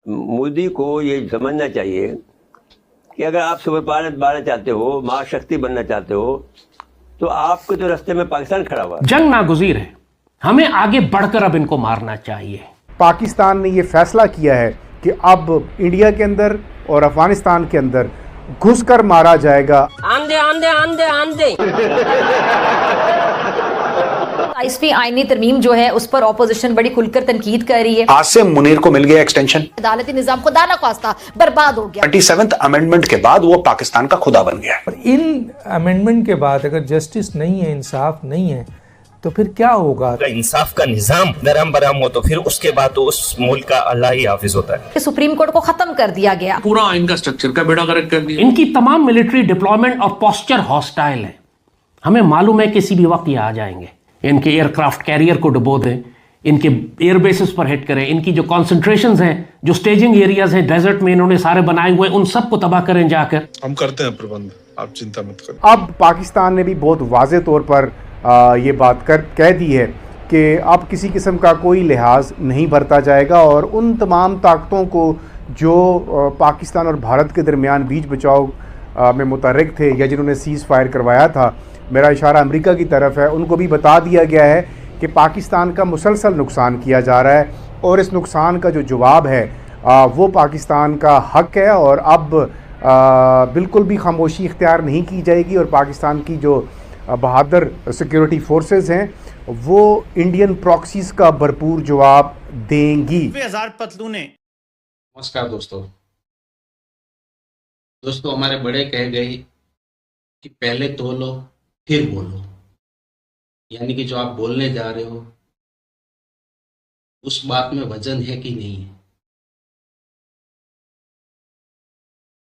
मोदी को ये समझना चाहिए कि अगर आप सुपर पावर बनना चाहते हो, महाशक्ति बनना चाहते हो, तो आपके तो रास्ते में पाकिस्तान खड़ा हुआ है। जंग नागुज़ीर है, हमें आगे बढ़कर अब इनको मारना चाहिए। पाकिस्तान ने ये फैसला किया है कि अब इंडिया के अंदर और अफगानिस्तान के अंदर घुसकर मारा जाएगा। आंधे आंधे आंधे आंधे। इसमें आईनी तरमीम जो है उस पर ऑपोजिशन बड़ी खुलकर तनकीद कर रही है। आसिम मुनीर को मिल गया एक्सटेंशन, अदालती निजाम खुदा न खास्ता बर्बाद हो गया। 27th अमेंडमेंट के बाद वो पाकिस्तान का खुदा बन गया। इन अमेंडमेंट के बाद अगर जस्टिस नहीं है, इंसाफ नहीं है, तो फिर क्या होगा? अगर इंसाफ का निजाम नरम बरम हो तो फिर उसके बाद तो उस मुल्क का अल्लाह ही हाफिज होता है। सुप्रीम कोर्ट को खत्म कर दिया गया, पूरा इनका स्ट्रक्चर का बेड़ा गर्क कर दिया। इनकी तमाम मिलिट्री डिप्लॉयमेंट और पोस्चर हॉस्टाइल है। हमें मालूम है किसी भी वक्त ये आ जाएंगे। इनके एयरक्राफ्ट कैरियर को डुबो दें, इनके एयर बेसिस पर हिट करें, इनकी जो कॉन्सेंट्रेशंस हैं, जो स्टेजिंग एरियाज हैं डेजर्ट में इन्होंने सारे बनाए हुए, उन सबको तबाह करें जाकर। हम करते हैं प्रबंध, आप चिंता मत करें। अब पाकिस्तान ने भी बहुत वाज़े तौर पर ये बात कह दी है कि अब किसी किस्म का कोई लिहाज नहीं बरता जाएगा और उन तमाम ताकतों को जो पाकिस्तान और भारत के दरमियान बीच बचाव में मुतहर्रिक थे या जिन्होंने सीज़ फायर करवाया था, मेरा इशारा अमेरिका की तरफ है, उनको भी बता दिया गया है कि पाकिस्तान का मुसलसल नुकसान किया जा रहा है और इस नुकसान का जो जवाब है वो पाकिस्तान का हक है और अब बिल्कुल भी खामोशी इख्तियार नहीं की जाएगी और पाकिस्तान की जो बहादुर सिक्योरिटी फोर्सेस हैं वो इंडियन प्रॉक्सीज का भरपूर जवाब देंगी। नमस्कार दोस्तों, हमारे बड़े कह गए कि पहले तोलो फिर बोलो, यानी कि जो आप बोलने जा रहे हो उस बात में वजन है कि नहीं है।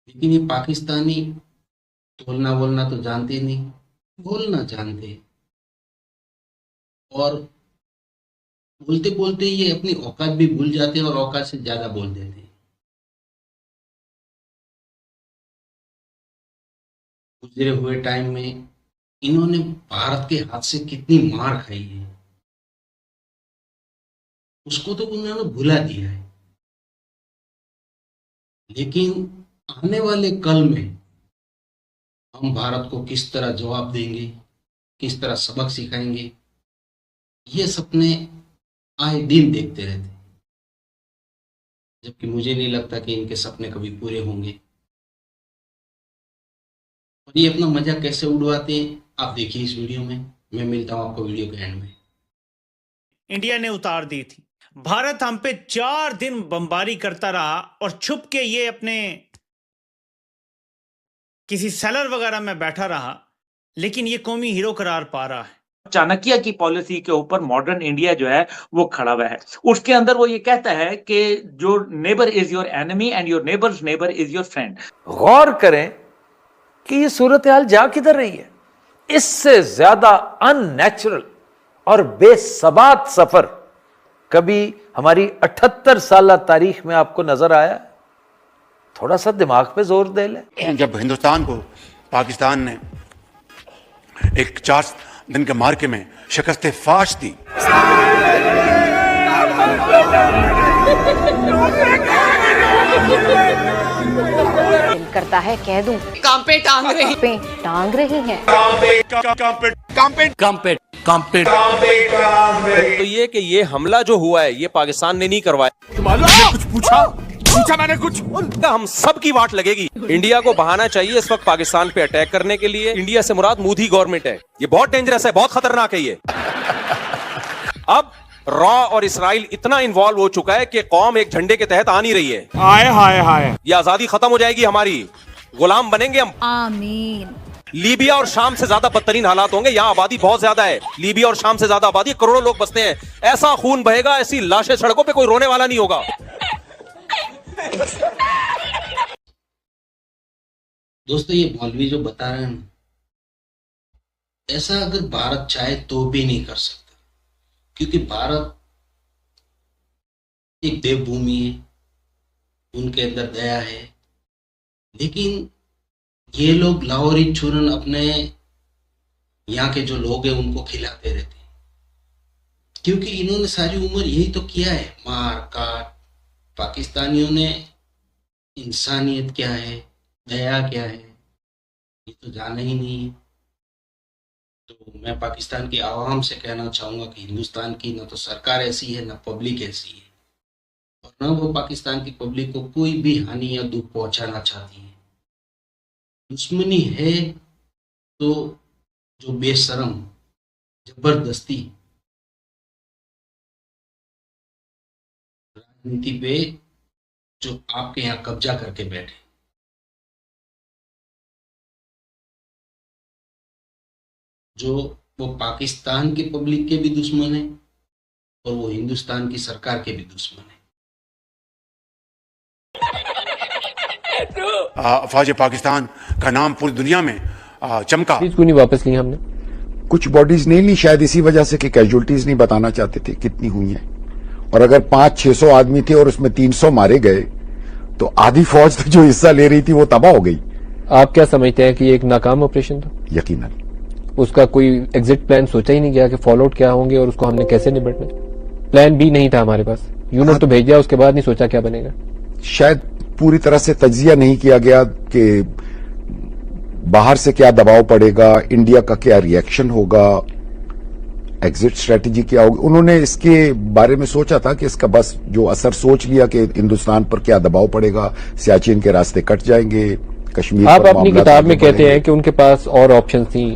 लेकिन ये पाकिस्तानी तोलना बोलना तो जानते नहीं, बोलना जानते, और बोलते बोलते ये अपनी औकात भी भूल जाते हैं और औकात से ज्यादा बोल देते हैं। गुजरे हुए टाइम में इन्होंने भारत के हाथ से कितनी मार खाई है उसको तो उन्होंने भुला दिया है। लेकिन आने वाले कल में हम भारत को किस तरह जवाब देंगे, किस तरह सबक सिखाएंगे, ये सपने आए दिन देखते रहते हैं, जबकि मुझे नहीं लगता कि इनके सपने कभी पूरे होंगे। और ये अपना मजा कैसे उड़वाते हैं आप देखिए इस वीडियो में। मैं मिलता हूं आपको वीडियो के एंड में। इंडिया ने उतार दी थी, भारत हम पे 4 दिन बमबारी करता रहा और छुप के ये अपने किसी सेलर वगैरह में बैठा रहा, लेकिन ये कौमी हीरो करार पा रहा है। चाणक्य की पॉलिसी के ऊपर मॉडर्न इंडिया जो है वो खड़ा हुआ है। उसके अंदर वो ये कहता है कि जो neighbour is your enemy and your neighbour's neighbour is your friend. गौर करें कि ये सूरत हाल जा किधर रही है। इससे ज्यादा अननेचुरल और बेसबात सफर कभी हमारी 78 साल तारीख में आपको नजर आया? थोड़ा सा दिमाग पे जोर दे ले। जब हिंदुस्तान को पाकिस्तान ने एक 4 दिन के मार्के में शिकस्त फाश दी, करता है कह दूं काम पे टांग रही हैं। तो ये कि ये हमला जो हुआ है ये पाकिस्तान ने नहीं करवाया। कुछ पूछा मैंने कुछ। हम सब की वाट लगेगी। इंडिया को बहाना चाहिए इस वक्त पाकिस्तान पे अटैक करने के लिए। इंडिया से मुराद मोदी गवर्नमेंट है। ये बहुत डेंजरस है, बहुत खतरनाक है ये। अब रॉ और इसराइल इतना इन्वॉल्व हो चुका है कि कौम एक झंडे के तहत आ नहीं रही है। हाय ये आजादी खत्म हो जाएगी हमारी, गुलाम बनेंगे हम। आमीन। लीबिया और शाम से ज्यादा बदतरीन हालात होंगे। यहाँ आबादी बहुत ज्यादा है, लीबिया और शाम से ज्यादा आबादी, करोड़ों लोग बसते हैं। ऐसा खून बहेगा, ऐसी लाशें सड़कों पे, कोई रोने वाला नहीं होगा। दोस्तों, ये मौलवी जो बता रहे हैं ऐसा अगर भारत चाहे तो भी नहीं कर सकता, क्योंकि भारत एक देवभूमि है, उनके अंदर दया है। लेकिन ये लोग लाहौरी चूरन अपने यहाँ के जो लोग हैं उनको खिलाते रहते हैं, क्योंकि इन्होंने सारी उम्र यही तो किया है, मार काट पाकिस्तानियों ने इंसानियत क्या है, दया क्या है, ये तो जाना ही नहीं है। तो मैं पाकिस्तान की आवाम से कहना चाहूँगा कि हिंदुस्तान की ना तो सरकार ऐसी है, ना पब्लिक ऐसी है, और ना वो पाकिस्तान की पब्लिक को कोई भी हानि या दुख पहुंचाना चाहती है। दुश्मनी है तो जो बेशरम जबरदस्ती राजनीति पे जो आपके यहाँ कब्जा करके बैठे, जो वो पाकिस्तान की पब्लिक के भी दुश्मन है और वो हिंदुस्तान की सरकार के भी दुश्मन है। फौज पाकिस्तान का नाम पूरी दुनिया में चमका। क्यों नहीं वापस ली हमने? कुछ बॉडीज नहीं ली, शायद इसी वजह से कि कैजुअलिटीज नहीं बताना चाहते थे कितनी हुई हैं। और अगर 500-600 आदमी थे और उसमें 300 मारे गए तो आधी फौज तो जो हिस्सा ले रही थी वो तबाह हो गई। आप क्या समझते हैं कि ये एक नाकाम ऑपरेशन था? यकीनन। उसका कोई एग्जिट प्लान सोचा ही नहीं गया कि फॉलो आउट क्या होंगे और उसको हमने कैसे निपटना? प्लान भी नहीं था हमारे पास। यूनिट तो भेज दिया, उसके बाद नहीं सोचा क्या बनेगा। शायद पूरी तरह से तज्जिया नहीं किया गया कि बाहर से क्या दबाव पड़ेगा, इंडिया का क्या रिएक्शन होगा, एग्जिट स्ट्रेटेजी क्या होगी। उन्होंने इसके बारे में सोचा था कि इसका बस जो असर सोच लिया कि हिंदुस्तान पर क्या दबाव पड़ेगा, सियाचिन के रास्ते कट जाएंगे, कश्मीर आप पर अपनी किताब में कहते हैं कि उनके पास और ऑप्शन थी,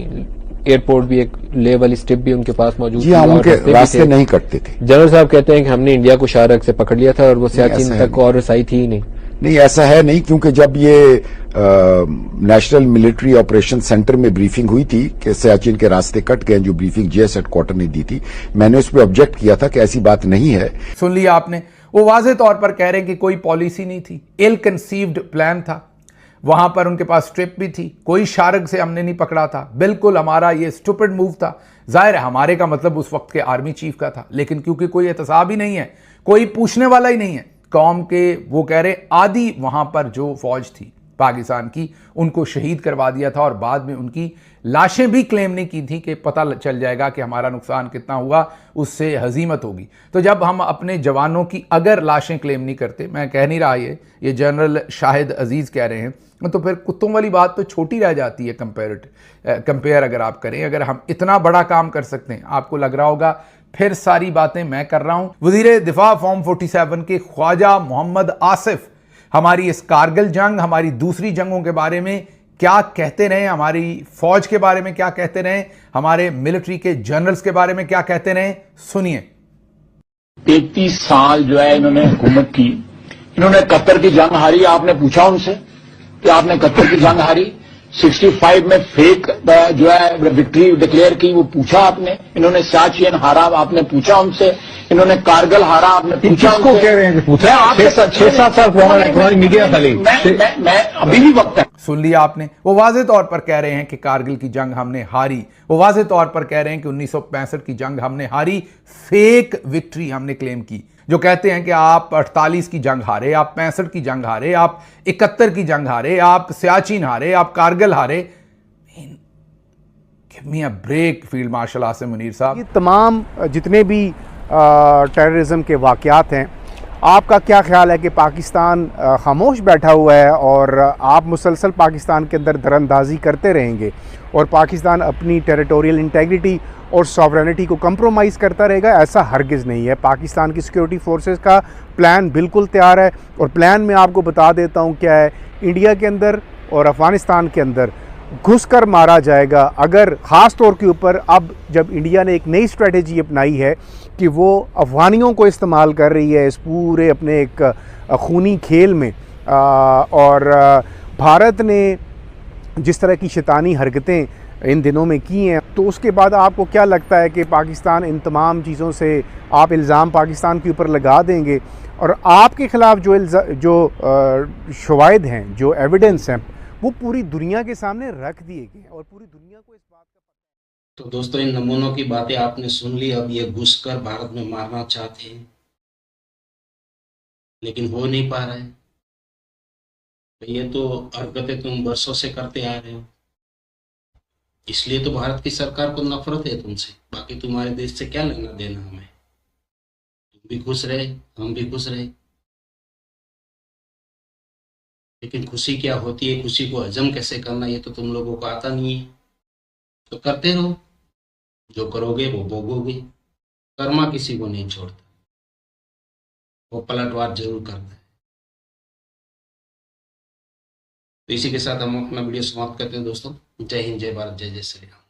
एयरपोर्ट भी, एक ले वाली स्ट्रिप भी उनके पास मौजूद थी। जी हाँ, उनके रास्ते नहीं कटते थे। जनरल साहब कहते हैं कि हमने इंडिया को शाहरग से पकड़ लिया था और वो सियाचिन तक और रसाई थी ही नहीं। नहीं, ऐसा है नहीं, क्योंकि जब ये नेशनल मिलिट्री ऑपरेशन सेंटर में ब्रीफिंग हुई थी कि सियाचिन के रास्ते कट गए, जो ब्रीफिंग जीएस हेडक्वार्टर ने दी थी, मैंने उस पर ऑब्जेक्ट किया था कि ऐसी बात नहीं है। सुन लिया आपने, वो वाजे तौर पर कह रहे हैं कि कोई पॉलिसी नहीं थी, इल कंसीव्ड प्लान था। वहां पर उनके पास स्ट्रिप भी थी, कोई शारग से हमने नहीं पकड़ा था, बिल्कुल हमारा ये स्टूपिड मूव था। जाहिर है हमारे का मतलब उस वक्त के आर्मी चीफ का था, लेकिन क्योंकि कोई एहतसाब ही नहीं है, कोई पूछने वाला ही नहीं है कौम के, वो कह रहे आधी वहां पर जो फौज थी पाकिस्तान की उनको शहीद करवा दिया था और बाद में उनकी लाशें भी क्लेम नहीं की थी कि पता चल जाएगा कि हमारा नुकसान कितना हुआ, उससे हजीमत होगी। तो जब हम अपने जवानों की अगर लाशें क्लेम नहीं करते, मैं कह नहीं रहा ये जनरल शाहिद अजीज कह रहे हैं, तो फिर कुत्तों वाली बात तो छोटी रह जाती है कंपेयर अगर आप करें। अगर हम इतना बड़ा काम कर सकते हैं, आपको लग रहा होगा फिर सारी बातें मैं कर रहा हूं। वजीर दिफा फॉर्म 47 के ख्वाजा मोहम्मद आसिफ हमारी इस कारगिल जंग, हमारी दूसरी जंगों के बारे में क्या कहते रहे, हमारी फौज के बारे में क्या कहते रहे, हमारे मिलिट्री के जनरल्स के बारे में क्या कहते रहे, सुनिए। 33 साल जो है इन्होंने हुकूमत की, इन्होंने कतर की जंग हारी। आपने पूछा उनसे कि आपने कतर की जंग हारी? 65 में फेक जो है विक्ट्री डिक्लेयर की, वो पूछा आपने? इन्होंने सियाचिन हारा, आपने पूछा उनसे? इन्होंने कारगिल हारा, आपने पूछा उनसे? कह रहे हैं पूछा? 6-7 साल पुराना मीडिया खाली, मैं अभी भी वक्त है। सुन लिया आपने, वो वाजे तौर पर कह रहे हैं कि कारगिल की जंग हमने हारी, वो वाजे तौर पर कह रहे हैं कि 1965 की जंग हमने हारी, फेक विक्ट्री हमने क्लेम की। जो कहते हैं कि आप 48 की जंग हारे, आप 65 की जंग हारे, आप 71 की जंग हारे, आप सियाचिन हारे, आप कारगिल हारे। Give me a break field marshal Asim Munir साहब। ये तमाम जितने भी टेररिज्म के वाक़यात हैं, आपका क्या ख्याल है कि पाकिस्तान खामोश बैठा हुआ है और आप मुसलसल पाकिस्तान के अंदर दरअंदाजी करते रहेंगे और पाकिस्तान अपनी टेरिटोरियल इंटेग्रिटी और सॉवरेनिटी को कंप्रोमाइज़ करता रहेगा? ऐसा हरगिज़ नहीं है। पाकिस्तान की सिक्योरिटी फोर्सेस का प्लान बिल्कुल तैयार है और प्लान में आपको बता देता हूँ क्या है। इंडिया के अंदर और अफ़गानिस्तान के अंदर घुसकर मारा जाएगा अगर, ख़ास तौर के ऊपर अब जब इंडिया ने एक नई स्ट्रेटजी अपनाई है कि वो अफ़गानियों को इस्तेमाल कर रही है इस पूरे अपने एक खूनी खेल में, और भारत ने जिस तरह की शैतानी हरकतें इन दिनों में की हैं, तो उसके बाद आपको क्या लगता है कि पाकिस्तान इन तमाम चीज़ों से आप इल्ज़ाम पाकिस्तान के ऊपर लगा देंगे और आपके ख़िलाफ़ जो शवाहिद हैं, जो एविडेंस हैं, वो पूरी दुनिया के सामने रख दिए गए और पूरी दुनिया को इस बात का। तो दोस्तों, इन नमूनों की बातें आपने सुन ली। अब ये घुसकर भारत में मारना चाहते हैं, लेकिन हो नहीं पा रहा है। ये तो हरकतें तुम बरसों से करते आ रहे हो, इसलिए तो भारत की सरकार को नफरत है तुमसे। बाकी तुम्हारे देश से क्या लेना देना हमें? तुम भी खुश रहे, हम भी खुश रहे। लेकिन खुशी क्या होती है, खुशी को हजम कैसे करना, ये तो तुम लोगों को आता नहीं है। तो करते रहो, जो करोगे वो भोगोगे। कर्मा किसी को नहीं छोड़ता, वो पलटवार जरूर करता है। तो इसी के साथ हम अपना वीडियो समाप्त करते हैं दोस्तों। जय हिंद, जय भारत, जय जय श्री राम।